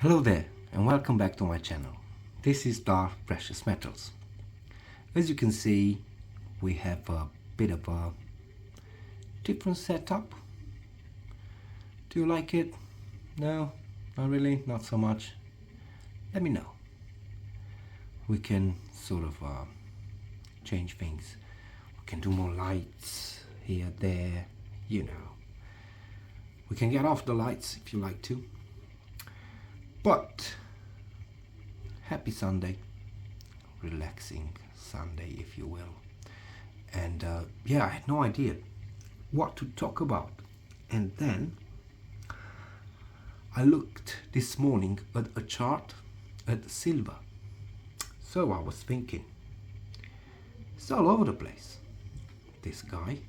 Hello there and welcome back to my channel. This is Dark Precious Metals. As you can see, we have a bit of a different setup. Do you like it? No? Not really? Not so much? Let me know. We can sort of change things. We can do more lights here, there, you know. We can get off the lights if you like to. But happy Sunday, relaxing Sunday if you will. And yeah, I had no idea what to talk about. And then I looked this morning at a chart at silver. So I was thinking, it's all over the place. This guy,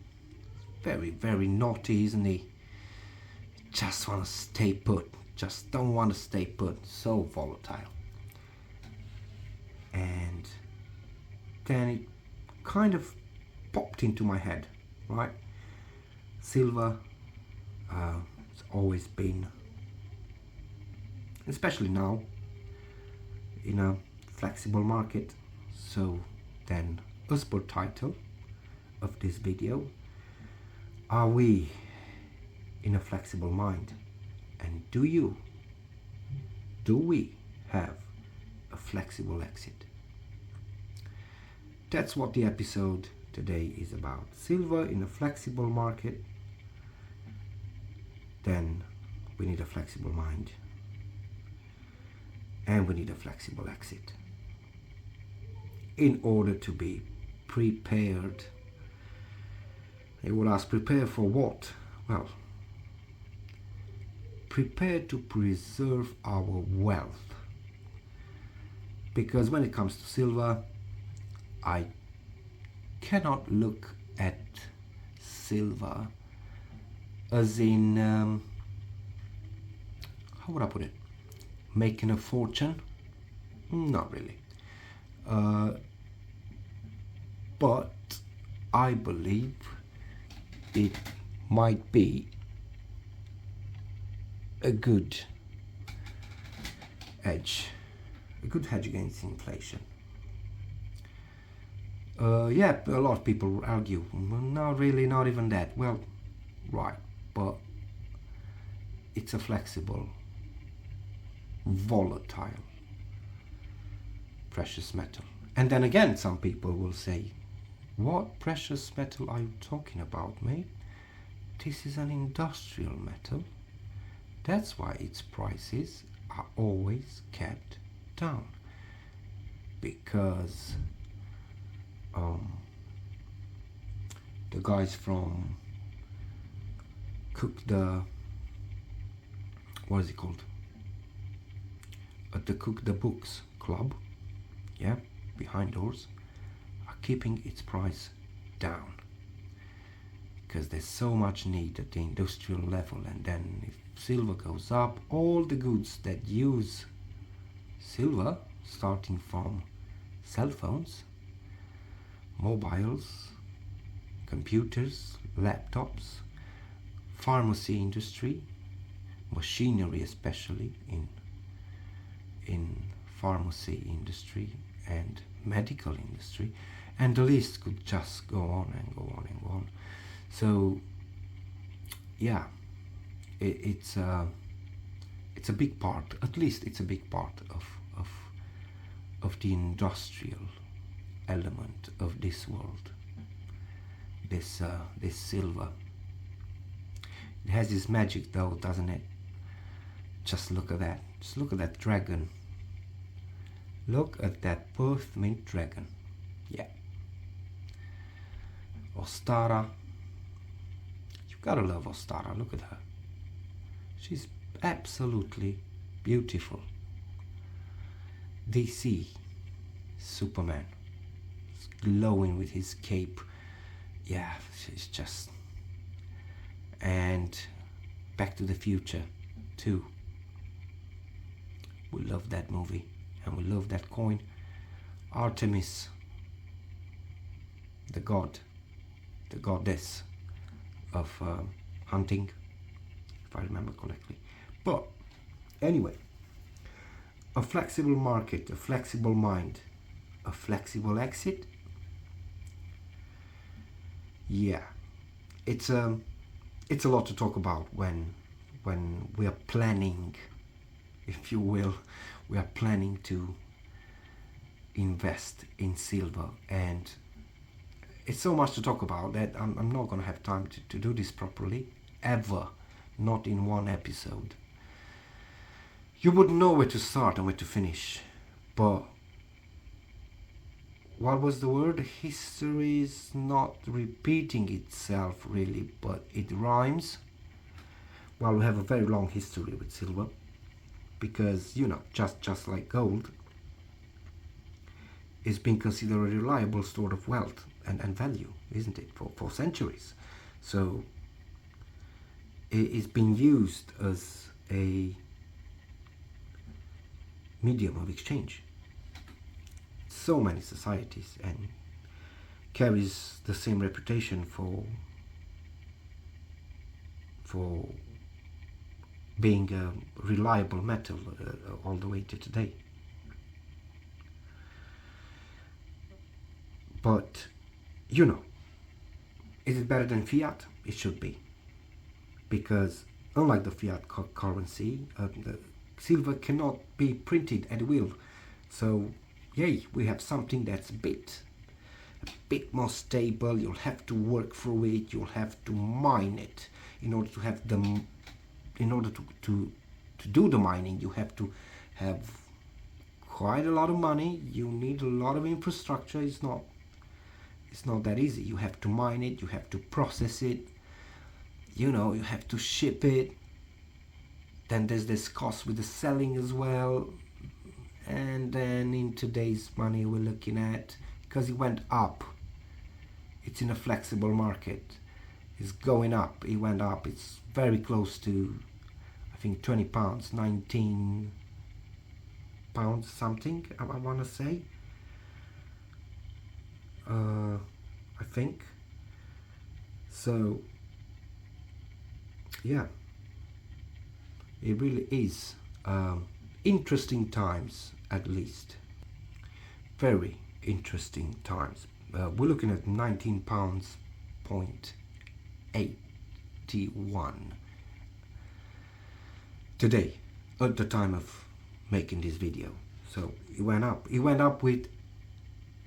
very, very naughty, isn't he? Just want to stay put. Just don't want to stay put. So volatile. And then it kind of popped into my head, right? Silver has always been, especially now, in a flexible market. So then, as per title of this video, are we in a flexible mind? And do we have a flexible exit? That's what the episode today is about. Silver in a flexible market. Then we need a flexible mind. And we need a flexible exit. In order to be prepared. You will ask, prepare for what? Well, prepare to preserve our wealth. Because when it comes to silver, I cannot look at silver as in, how would I put it? Making a fortune? Not really. But I believe it might be a good hedge against inflation. Yeah, a lot of people argue, well, not really, not even that. Well, right, but it's a flexible, volatile, precious metal. And then again, some people will say, what precious metal are you talking about, mate? This is an industrial metal. That's why its prices are always kept down, because the guys from what is it called? At the Cook the Books Club, yeah, behind doors, are keeping its price down. Because there's so much need at the industrial level, and then if silver goes up, all the goods that use silver, starting from cell phones, mobiles, computers, laptops, pharmacy industry, machinery, especially in pharmacy industry and medical industry, and the list could just go on and go on and go on. So yeah, it's a big part, at least it's a big part of the industrial element of this world. This silver. It has this magic though, doesn't it? Just look at that. Just look at that dragon. Look at that Perth mint dragon. Yeah. Ostara. You've gotta love Ostara. Look at her. She's absolutely beautiful. DC Superman. He's glowing with his cape. Yeah, she's just. And Back to the Future too. We love that movie, and we love that coin. Artemis, the goddess of hunting, if I remember correctly. But anyway, A flexible market, a flexible mind, a flexible exit. Yeah, it's a lot to talk about when we are planning, if you will, we are planning to invest in silver, and it's so much to talk about that I'm not going to have time to do this properly, ever, not in one episode. You wouldn't know where to start and where to finish, but what was the word? History is not repeating itself really, but it rhymes. Well, we have a very long history with silver, because just like gold, it's been considered a reliable store of wealth and value, isn't it, for centuries. So it's been used as a medium of exchange. So many societies, and carries the same reputation for being a reliable metal all the way to today. But is it better than fiat? It should be, because unlike the fiat currency, the silver cannot be printed at will. So yay, we have something that's a bit more stable. You'll have to work through it. You'll have to mine it in order to have them. In order to do the mining, you have to have quite a lot of money. You need a lot of infrastructure. It's not that easy. You have to mine it. You have to process it. You have to ship it. Then there's this cost with the selling as well. And then in today's money we're looking at, because it went up, it's in a flexible market, it's going up, it went up, it's very close to, I think, 20 pounds, 19 pounds something, I want to say, I think. So yeah, it really is interesting times, at least. Very interesting times. We're looking at 19 pounds point 81 today, at the time of making this video. So it went up. It went up with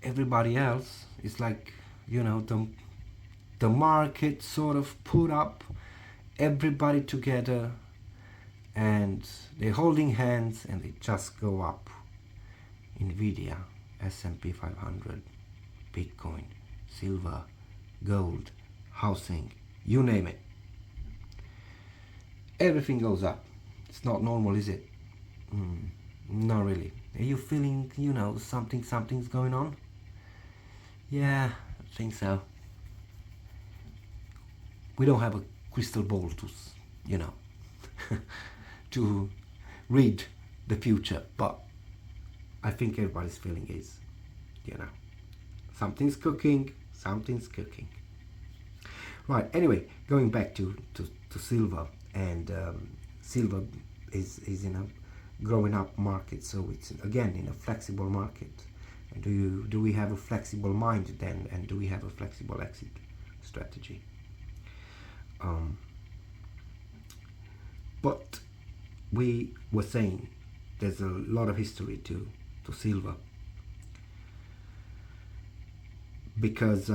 everybody else. It's like, the market sort of put up everybody together, and they're holding hands and they just go up. Nvidia, S&P 500, Bitcoin, silver, gold, housing, you name it. Everything goes up. It's not normal, is it? Not really. Are you feeling, something's going on? Yeah, I think so. We don't have a crystal ball to, to read the future, but I think everybody's feeling is, something's cooking. Right, anyway, going back to silver, and silver is in a growing up market, so it's again in a flexible market. And do we have a flexible mind then, and do we have a flexible exit strategy? But we were saying there's a lot of history to silver, because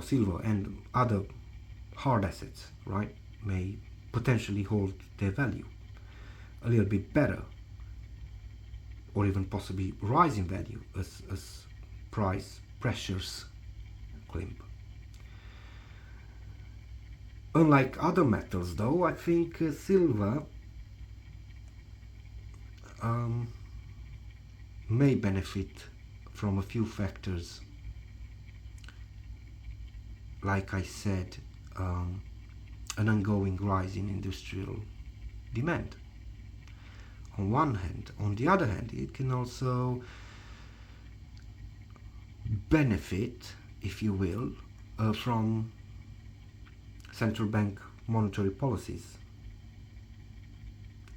silver and other hard assets, right, may potentially hold their value a little bit better, or even possibly rise in value as price pressures climb. Unlike other metals, though, I think silver may benefit from a few factors. Like I said, an ongoing rise in industrial demand on one hand. On the other hand, it can also benefit, if you will, from central bank monetary policies.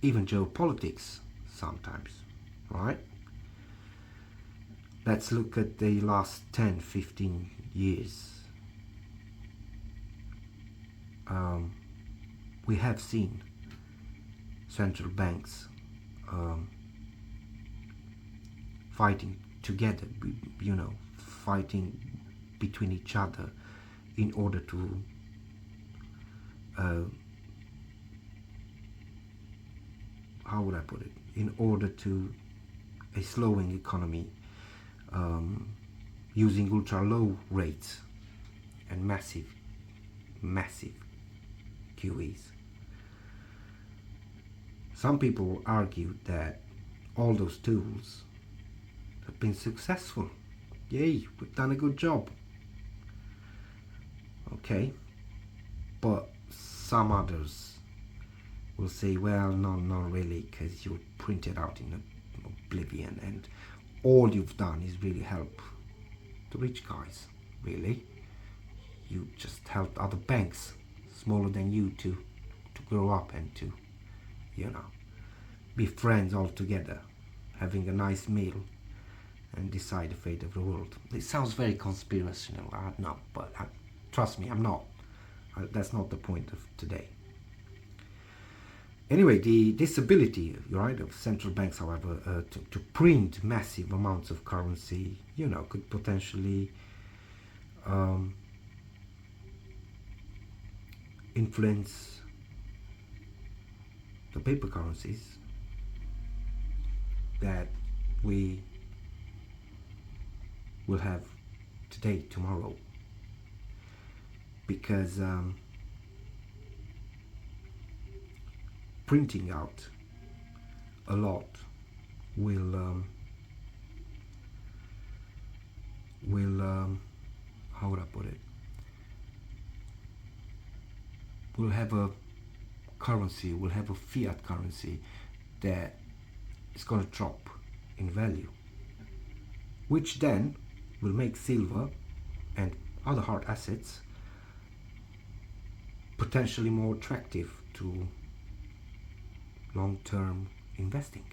even geopolitics sometimes, right? Let's look at the last 10-15 years. We have seen central banks fighting together, fighting between each other in order to how would I put it? In order to a slowing economy, using ultra low rates and massive QEs. Some people argued that all those tools have been successful. Yay, we've done a good job. Okay, but some others will say, well, no, not really, because you printed out in oblivion, and all you've done is really help the rich guys. Really, you just helped other banks smaller than you to grow up and to, be friends all together, having a nice meal and decide the fate of the world. It sounds very conspirational, I know, but trust me, I'm not. That's not the point of today. Anyway, the disability, right, of central banks, however, to print massive amounts of currency, could potentially influence the paper currencies that we will have today, tomorrow, because printing out a lot will how would I put it? We'll have a currency, we'll have a fiat currency that is going to drop in value, which then will make silver and other hard assets potentially more attractive to long-term investing.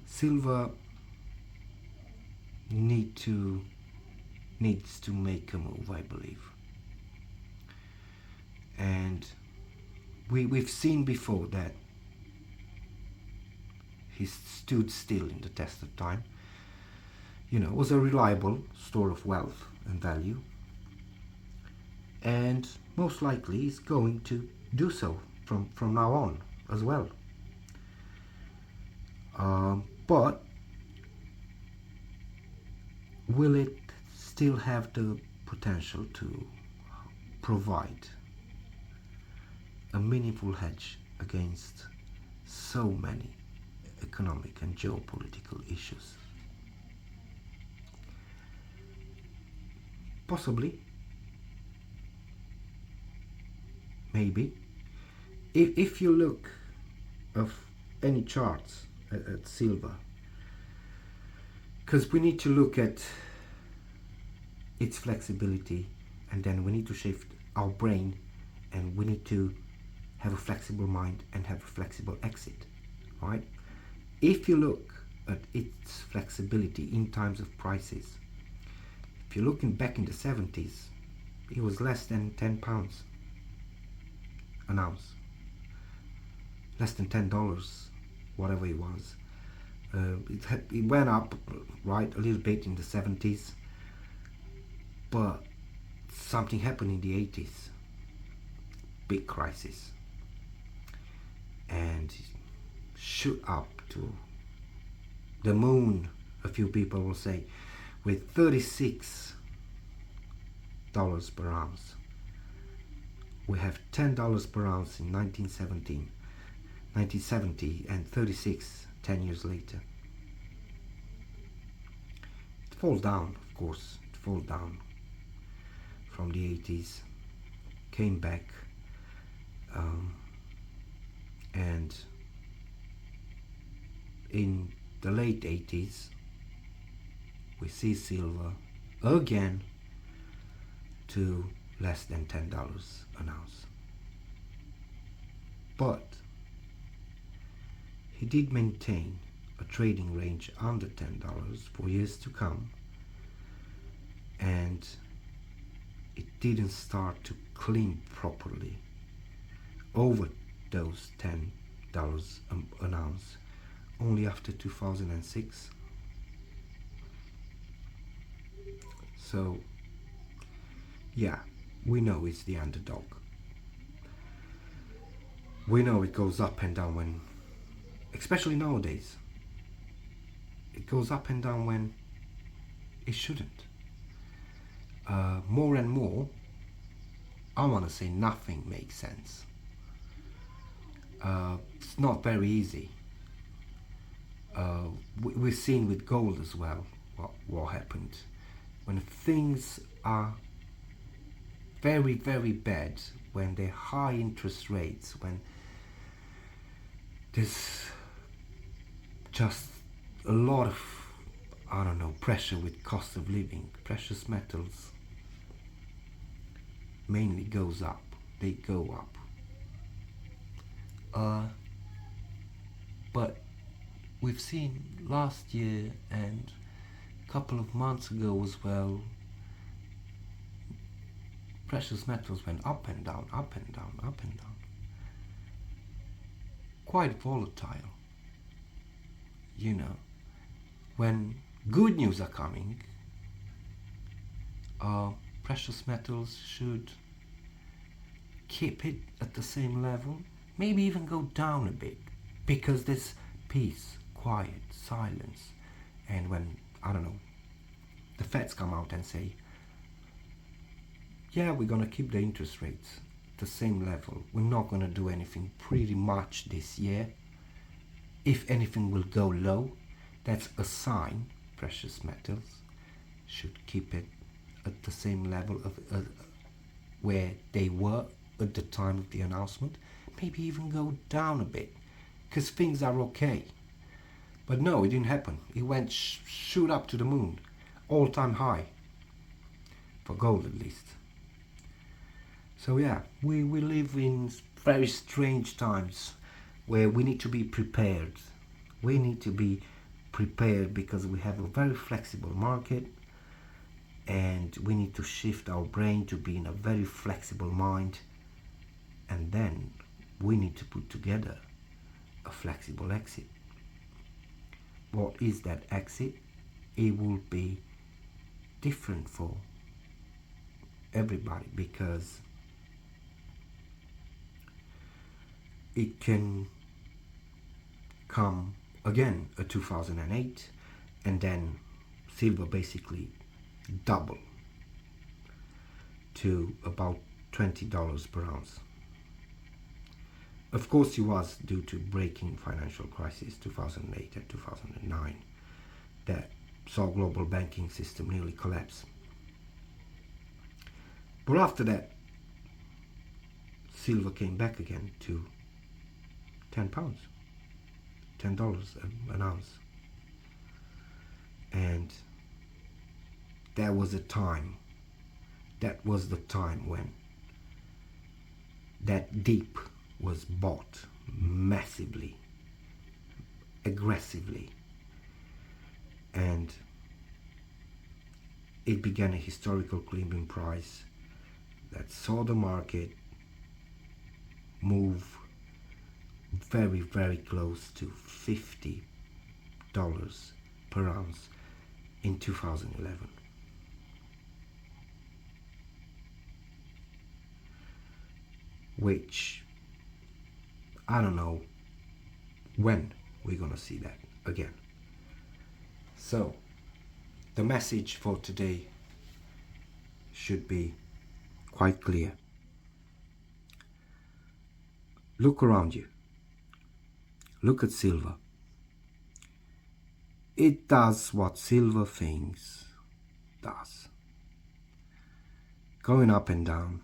Silver needs to make a move, I believe. And we've seen before that he stood still in the test of time. Was a reliable store of wealth and value, and most likely is going to do so from now on as well. But will it still have the potential to provide a meaningful hedge against so many economic and geopolitical issues? Possibly. Maybe. If you look of any charts at silver, because we need to look at its flexibility, and then we need to shift our brain, and we need to have a flexible mind and have a flexible exit, right? If you look at its flexibility in times of prices, if you're looking back in the 70s, it was less than £10 an ounce, less than $10, whatever it was. It went up, right, a little bit in the 70s, but something happened in the 80s, big crisis, and shoot up to the moon, a few people will say, with $36 per ounce. We have $10 per ounce in 1970, and 36 10 years later. It falls down, of course, it falls down from the 80s, came back, and in the late 80s we see silver again to less than $10 an ounce. but he did maintain a trading range under $10 for years to come, and it didn't start to climb properly over those $10 an ounce only after 2006. So yeah, we know it's the underdog. We know it goes up and down when, especially nowadays, it goes up and down when it shouldn't. More and more, I want to say nothing makes sense. It's not very easy. We've seen with gold as well what happened. When things are very, very bad, when they're high interest rates, when there's just a lot of, I don't know, pressure with cost of living, precious metals mainly goes up. They go up. But we've seen last year and a couple of months ago as well, precious metals went up and down, up and down, up and down. Quite volatile. You know, when good news are coming, precious metals should keep it at the same level, maybe even go down a bit, because there's peace, quiet, silence. And when, I don't know, the Feds come out and say, yeah, we're going to keep the interest rates at the same level, we're not going to do anything pretty much this year, if anything will go low, that's a sign precious metals should keep it at the same level of where they were at the time of the announcement, maybe even go down a bit, because things are okay. But no, it didn't happen. It went shoot up to the moon, all-time high, for gold at least. So yeah, we live in very strange times where we need to be prepared. We need to be prepared because we have a very flexible market, and we need to shift our brain to be in a very flexible mind, and then we need to put together a flexible exit. What is that exit? It will be different for everybody, because it can come again at 2008, and then silver basically double to about $20 per ounce. Of course, it was due to breaking financial crisis 2008 and 2009 that saw global banking system nearly collapse. But after that, silver came back again to £10 an ounce, and that was the time when that dip was bought massively, aggressively, and it began a historical climbing price that saw the market move very, very close to $50 per ounce in 2011. Which, I don't know when we're gonna see that again. So, the message for today should be quite clear. Look around you. Look at silver. It does what silver things does. Going up and down.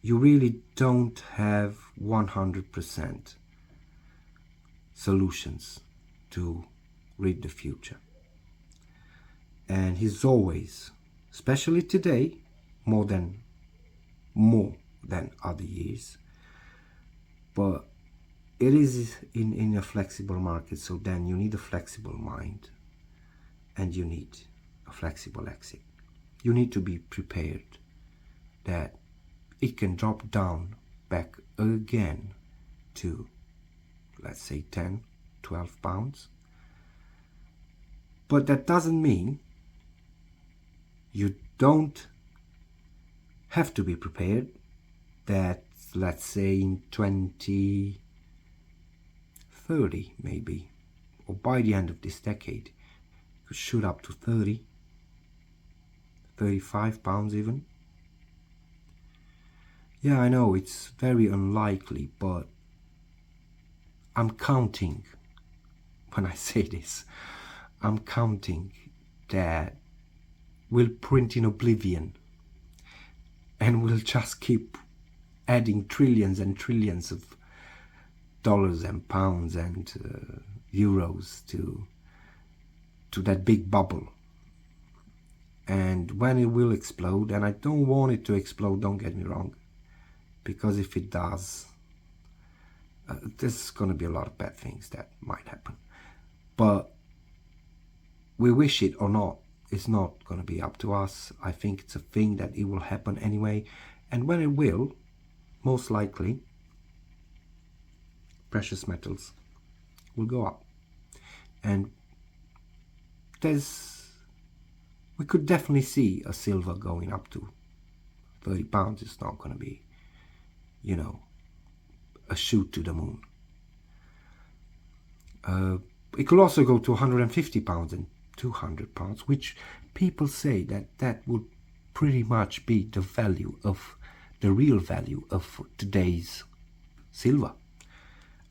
You really don't have 100% solutions to read the future. And he's always, especially today, more than other years, but it is in a flexible market, so then you need a flexible mind and you need a flexible exit. You need to be prepared that it can drop down back again to, let's say, 10, 12 pounds. But that doesn't mean you don't have to be prepared that, let's say, in 2030 maybe, or by the end of this decade, it could shoot up to 30, 35 pounds even. Yeah, I know it's very unlikely, but I'm counting, when I say this, I'm counting that we'll print in oblivion and we'll just keep adding trillions and trillions of dollars and pounds and euros to that big bubble. And when it will explode, and I don't want it to explode, don't get me wrong, because if it does, there's going to be a lot of bad things that might happen. But we wish it or not, it's not going to be up to us. I think it's a thing that it will happen anyway. And when it will, most likely, precious metals will go up. And we could definitely see a silver going up to 30 pounds. It's not going to be, you know, a shoot to the moon. It could also go to 150 pounds and 200 pounds, which people say that would pretty much be the real value of today's silver,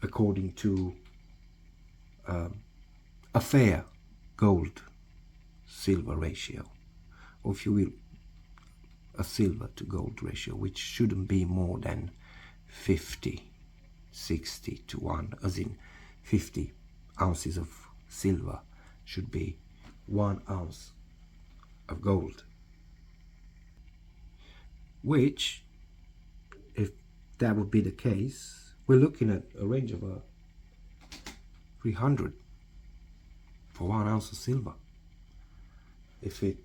according to a fair gold silver ratio, or if you will, a silver to gold ratio, which shouldn't be more than 50, 60 to 1, as in 50 ounces of silver should be 1 ounce of gold. Which, if that would be the case, we're looking at a range of 300 for 1 ounce of silver. If it,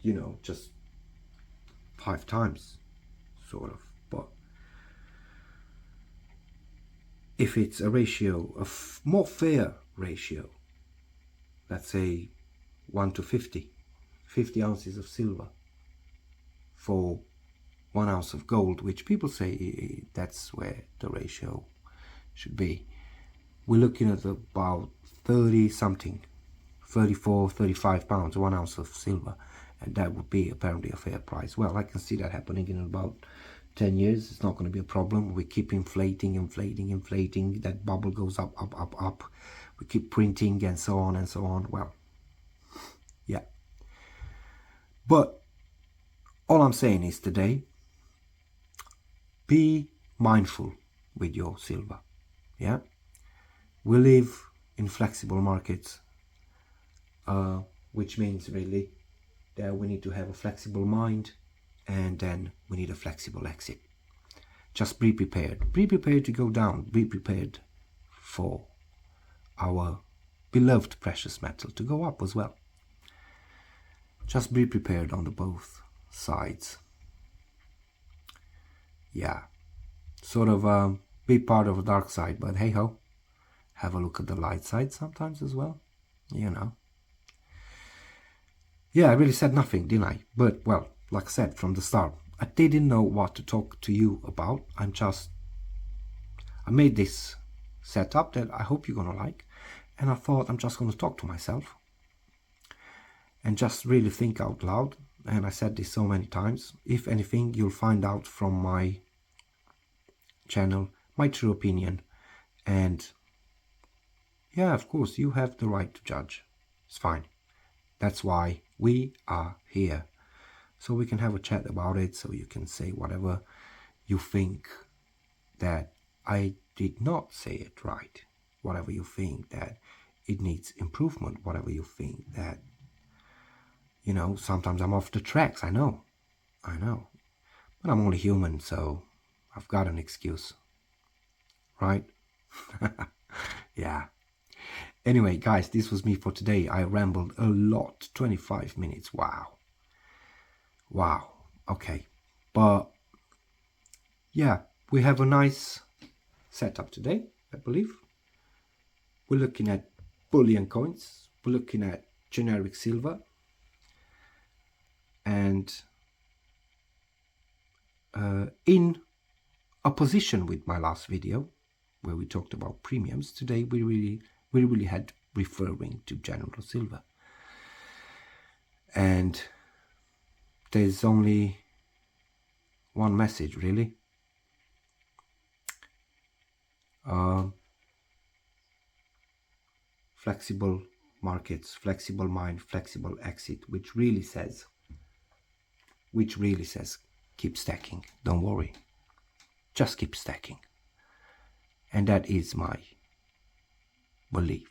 you know, just 5 times, sort of. But if it's a ratio, a more fair ratio, let's say 1 to 50 ounces of silver for 1 ounce of gold, which people say that's where the ratio should be. We're looking at about 30 something, 34, 35 pounds, 1 ounce of silver, and that would be apparently a fair price. Well, I can see that happening in about 10 years. It's not going to be a problem. We keep inflating. That bubble goes up. We keep printing and so on and so on. Well, yeah. But all I'm saying is today, be mindful with your silver. Yeah. We live in flexible markets, which means really that we need to have a flexible mind, and then we need a flexible exit. Just be prepared. Be prepared to go down. Be prepared for our beloved precious metal to go up as well. Just be prepared on the both sides. Yeah, sort of be part of the dark side, but hey ho, have a look at the light side sometimes as well, you know. Yeah, I really said nothing, didn't I? But, well, like I said from the start, I didn't know what to talk to you about. I made this setup that I hope you're gonna like, and I thought I'm just gonna talk to myself and just really think out loud. And I said this so many times. If anything, you'll find out from my channel my true opinion, and yeah, of course, you have the right to judge. It's fine. That's why we are here, so we can have a chat about it, so you can say whatever you think that I did not say it right, whatever you think that it needs improvement, whatever you think that, you know, sometimes I'm off the tracks. I know, but I'm only human, so I've got an excuse, right? Yeah. Anyway, guys, this was me for today. I rambled a lot. 25 minutes. Wow. Okay. But yeah, we have a nice setup today, I believe. We're looking at bullion coins. We're looking at generic silver. And in opposition with my last video, where we talked about premiums, today we really had referring to general silver. And there's only one message, really. Flexible markets, flexible mind, flexible exit, which really says keep stacking. Don't worry, just keep stacking. And that is my belief.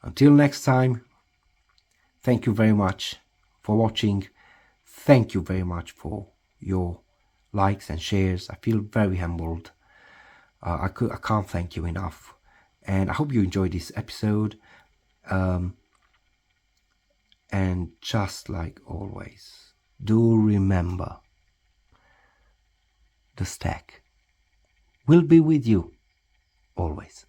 Until next time, thank you very much for watching. Thank you very much for your likes and shares. I feel very humbled. I can't thank you enough. And I hope you enjoyed this episode. And just like always, do remember, the stack will be with you always.